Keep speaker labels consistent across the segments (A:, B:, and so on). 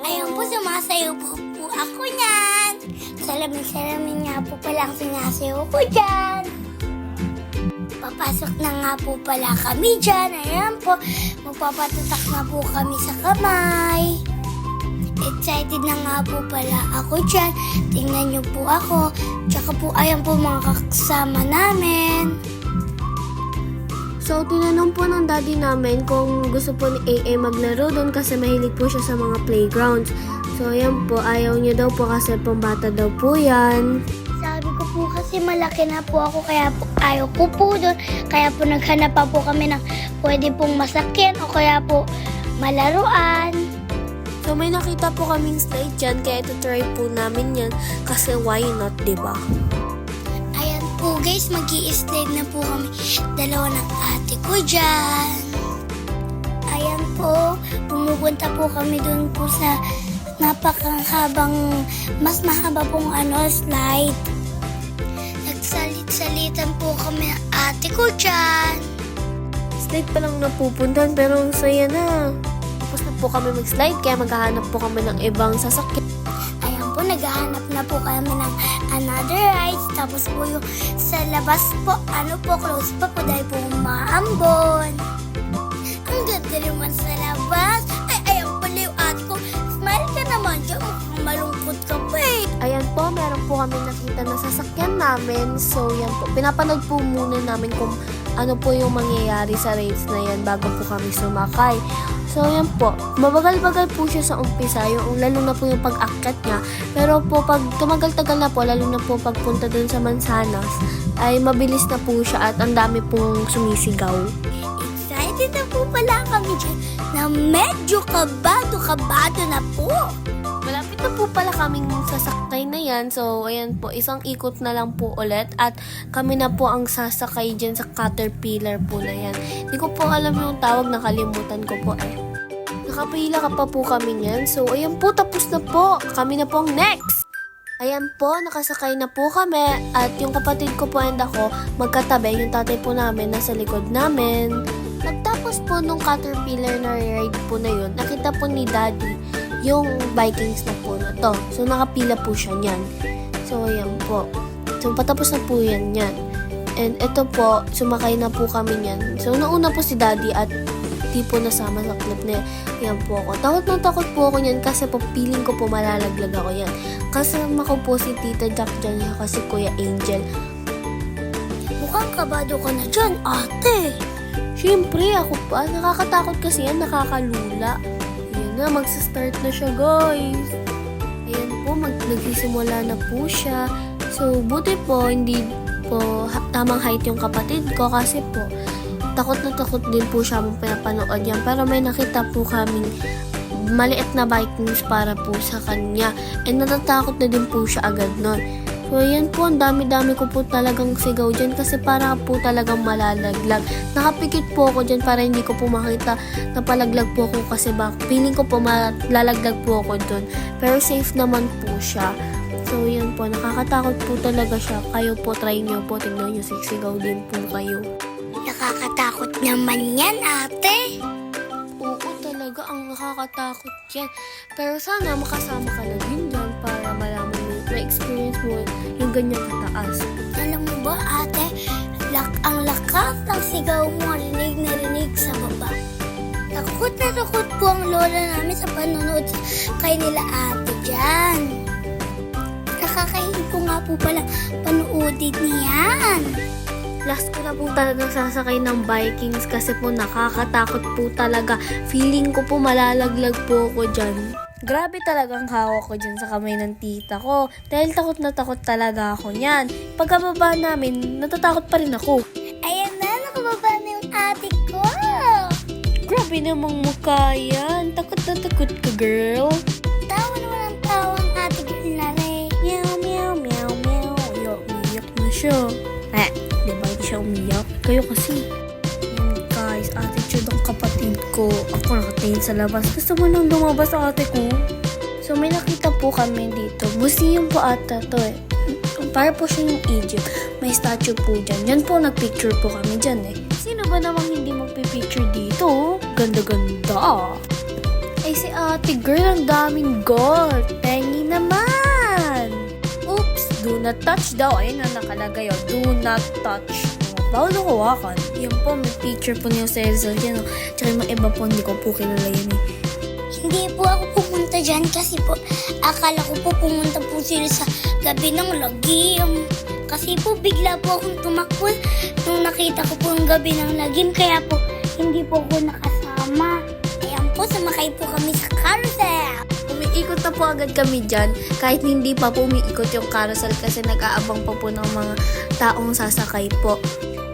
A: Ayun po, sumasayaw po ako niyan. Salamin nga po pala ang sinasayaw ko dyan. Papasok na nga po pala kami dyan. Ayan po, magpapatutak na po kami sa kamay. Excited na nga po pala ako dyan. Tingnan niyo po ako. Tsaka po ayan po mga kasama namin.
B: So, tinanong po ng daddy namin kung gusto po ni AA maglaro doon kasi mahilig po siya sa mga playgrounds. So, ayan po, ayaw niya daw po kasi pambata daw po yan.
A: Sabi ko po kasi malaki na po ako kaya po ayaw ko po doon. Kaya po naghanap pa po kami ng pwede pong masakyan o kaya po malaruan.
B: So, may nakita po kaming slide dyan kaya ito try po namin yan kasi why not, diba?
A: Ayan po guys, mag-i-slide na po kami. Dalawa ng ate ko dyan. Ayan po, pumupunta po kami doon po sa napakahabang, mas mahaba pong slide. Nagsalit-salitan po kami ng ate ko dyan.
B: Slide pa lang napupuntan pero ang saya na. Tapos na po kami mag-slide kaya maghahanap po kami ng ibang sasakyan.
A: Ayan po, naghahanap na po kami ng another rides. Tapos po yung sa labas po, close pa po dahil po maambon. Ang ganda naman sa labas. Ay, ayan pala yung ate ko. Smile ka naman dyan, mukhang malungkot ka pa eh.
B: Ayan po, meron po kami nakita na sasakyan namin. So, yan po. Pinapanood po muna namin kung ano po yung mangyayari sa rides na yan bago po kami sumakay. So, yan po. Mabagal-bagal po siya sa umpisa, yung lalo na po yung pag-akyat niya. Pero po, pag tumagal-tagal na po, lalo na po pagpunta dun sa Mansanas, ay mabilis na po siya at ang dami pong sumisigaw.
A: Excited na po pala kami dyan na medyo kabado na po.
B: Malapit na po pala kaming sasakay na yan. So, ayan po, isang ikot na lang po ulit. At kami na po ang sasakay dyan sa Caterpillar po na yan. Hindi ko po alam yung tawag, nakalimutan ko po eh. Nakapila ka pa po kami niyan. So, ayan po, tapos na po. Kami na po ang next. Ayan po, nakasakay na po kami. At yung kapatid ko po and ako, magkatabi. Yung tatay po namin nasa likod namin. Pagtapos po nung Caterpillar na ride po na yun, nakita po ni Daddy yung Vikings na po na to. So, nakapila po siya niyan. So, ayan po. So, patapos na po yan. And ito po, sumakay na po kami niyan. So, nauna po si Daddy at di po nasama sa clip na yan po ako. Takot po ako niyan kasi po feeling ko po malalaglag ako yan. Kasama ko po si Tita Jack dyan kasi Kuya Angel.
A: Mukhang kabado ka na dyan, ate.
B: Siyempre, ako pa. Nakakatakot kasi yan, nakakalula. Ayan na, magsa-start na siya, guys. Ayan po, nagsisimula na po siya. So, buti po, hindi po tamang height yung kapatid ko kasi po, takot na takot din po siya mong pinapanood yan. Pero may nakita po kaming maliit na Vikings para po sa kanya. And natatakot na din po siya agad nun. So, ayan po, ang dami-dami ko po talagang sigaw dyan kasi para po talagang malalaglag. Nakapikit po ako dyan para hindi ko po makita na palaglag po ako kasi feeling ko po malalaglag po ako dun. Pero safe naman po siya. So, ayan po, nakakatakot po talaga siya. Kayo po, try nyo po, tingnan nyo, siksigaw din po kayo.
A: Nakakatakot naman yan, ate.
B: Oo, talaga, ang nakakatakot yan. Pero sana makasama ka na din dyan para malaman mo, ma-experience mo yung ganyan kataas.
A: Alam mo ba, ate, ang lakas ng sigaw mo, rinig na rinig sa baba. Takot na takot po ang lola namin sa panonood kay nila ate dyan. Nakakahilig ko nga po pala panoodin niyan.
B: Last ko na po talagang sasakay ng Vikings kasi po nakakatakot po talaga. Feeling ko po malalaglag po ako dyan. Grabe talagang hawak ko dyan sa kamay ng tita ko. Dahil takot na takot talaga ako niyan. Pagkababa namin, natatakot pa rin ako.
A: Ayan na, nakababa na yung ate ko.
B: Grabe namang mukha yan. Takot na takot ka, girl.
A: Tawa naman ang tawa ang ate ko na rin.
B: Meow, meow, meow, meow. Umiyak na siya. Di ba hindi siya umiyak? Kayo kasi. Guys, attitude ang kapatid ko. Ako nakatingin sa labas. Gusto mo nang lumabas sa ate ko? So, may nakita po kami dito. Museum po ata to eh. Para po siya yung Egypt. May statue po dyan. Yan po, nagpicture po kami dyan eh. Sino ba namang hindi magpipicture dito? Ganda-ganda. Ay, si ate girl, ang daming gold. Pengi naman. Oops, do not touch daw. Ayun na nakalagay, oh. Do not touch. Bawal na hawakan. Yan po, may picture po niya sa Elsa. Yan, oh. Tsaka yung mga iba po, hindi ko po kilala yun eh.
A: Hindi po ako pumunta dyan kasi po akala ko po pumunta po sila sa gabi ng lagim. Kasi po bigla po akong tumakbo nung nakita ko po yung gabi ng lagim. Kaya po hindi po ako nakasama. Ayan po, sumakay po kami sa carousel.
B: Umiikot na po agad kami dyan kahit hindi pa po umiikot yung carousel kasi nag-aabang pa po ng mga taong sasakay po.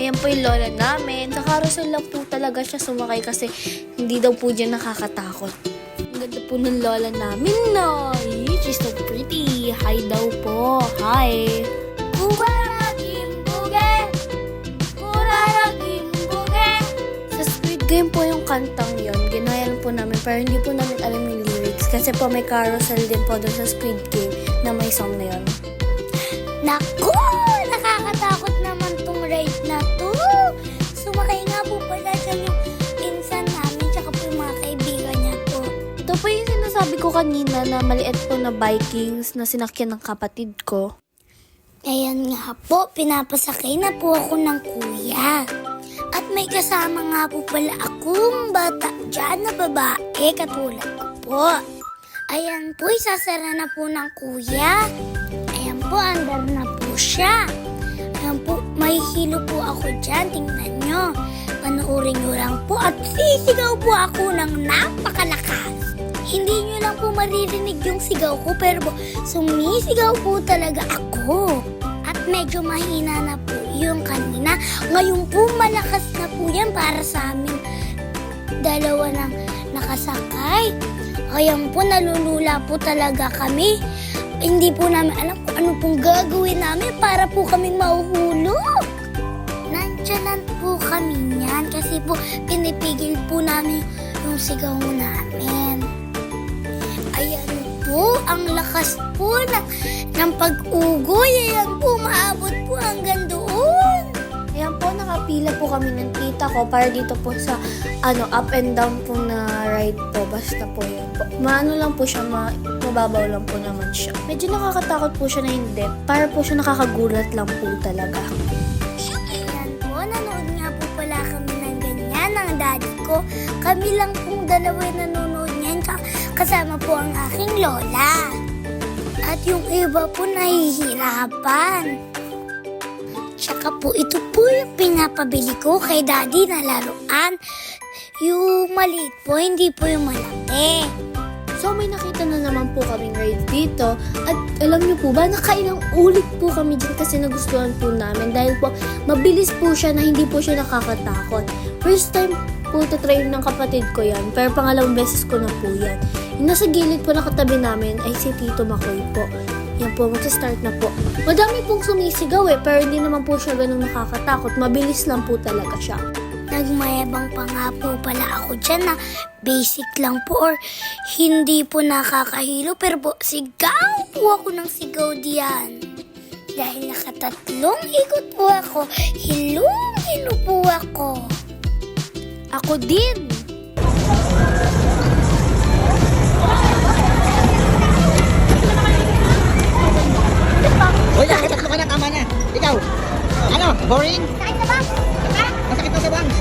B: Ayan po yung lola namin. Sa carousel lang po talaga siya sumakay kasi hindi daw po dyan nakakatakot. Ang ganda po ng lola namin, no? She's so pretty. Hi daw po. Hi.
A: Kuraragim buge! Kuraragim buge!
B: Sa Squid Game po yung kantang yon, ginaya lang po namin pero hindi po namin alam yung lyrics kasi po may carousel din po doon sa Squid Game na may song na yon.
A: Naku! Nakakatakot naman tong ride na to. Sumakay nga po pala dyan yung insan namin tsaka po yung mga kaibigan niya po.
B: Ito po yung sinasabi ko kanina na maliit po na Vikings na sinakyan ng kapatid ko.
A: Ayan nga po, pinapasakay na po ako ng kuya. At may kasama nga po pala akong bata dyan na babae katulad ko po. Ayan po, isasara na po ng kuya. Ayan po, andar na po siya. Ayan po, may hilo po ako dyan. Tingnan nyo. Panoorin nyo lang po at sisigaw po ako ng napakalakas. Hindi nyo lang po maririnig yung sigaw ko pero po, sumisigaw po talaga ako. At medyo mahina na po yung kanina. Ngayon po malakas na po yan para sa amin. Dalawa ng nakasakay. Ayan po, nalulula po talaga kami. Hindi po namin alam kung ano pong gagawin namin para po kaming mahuhulog. Nandyan po kami niyan kasi po pinipigil po namin yung sigaw namin. Ayan po, ang lakas po ng pag-ugoy. Ayan po, maabot po hanggang doon.
B: Ayan po, nakapila po kami ng tita ko para dito po sa up and down po na ride po. Basta po yun po. Maano lang po siya, mababaw lang po naman siya. Medyo nakakatakot po siya na hindi. Para po siya nakakagulat lang po talaga.
A: Ayan po, nanood nga po pala kami ng ganyan ng daddy ko. Kami lang pong dalawa yung nanonood niyan. Kasama po ang aking lola. At yung iba po nahihirapan. Tsaka po, ito po yung pinapabili ko kay daddy na laruan. Yung maliit po, hindi po yung malaki.
B: So may nakita na naman po kaming ride dito. At alam niyo po ba, nakailang ulit po kami dyan kasi nagustuhan po namin. Dahil po, mabilis po siya na hindi po siya nakakatakot. First time po try ng kapatid ko yan. Pero pangalawang beses ko na po yan. Yung nasa gilid po na katabi namin ay si Tito Makoy po. Yan po, mag-start na po. Madami pong sumisigaw pero hindi naman po siya ganun nakakatakot. Mabilis lang po talaga siya.
A: Nagmayabang pa nga po pala ako dyan na basic lang po or hindi po nakakahilo pero po sigaw po ako ng sigaw diyan. Dahil nakatatlong ikot po ako, hilong-hilo po ako.
B: Ako din!
C: Uy, nakatatlo ka na, tama na. Ikaw, ano, boring?
A: Sakit na ba?
C: Masakit na sa bangs.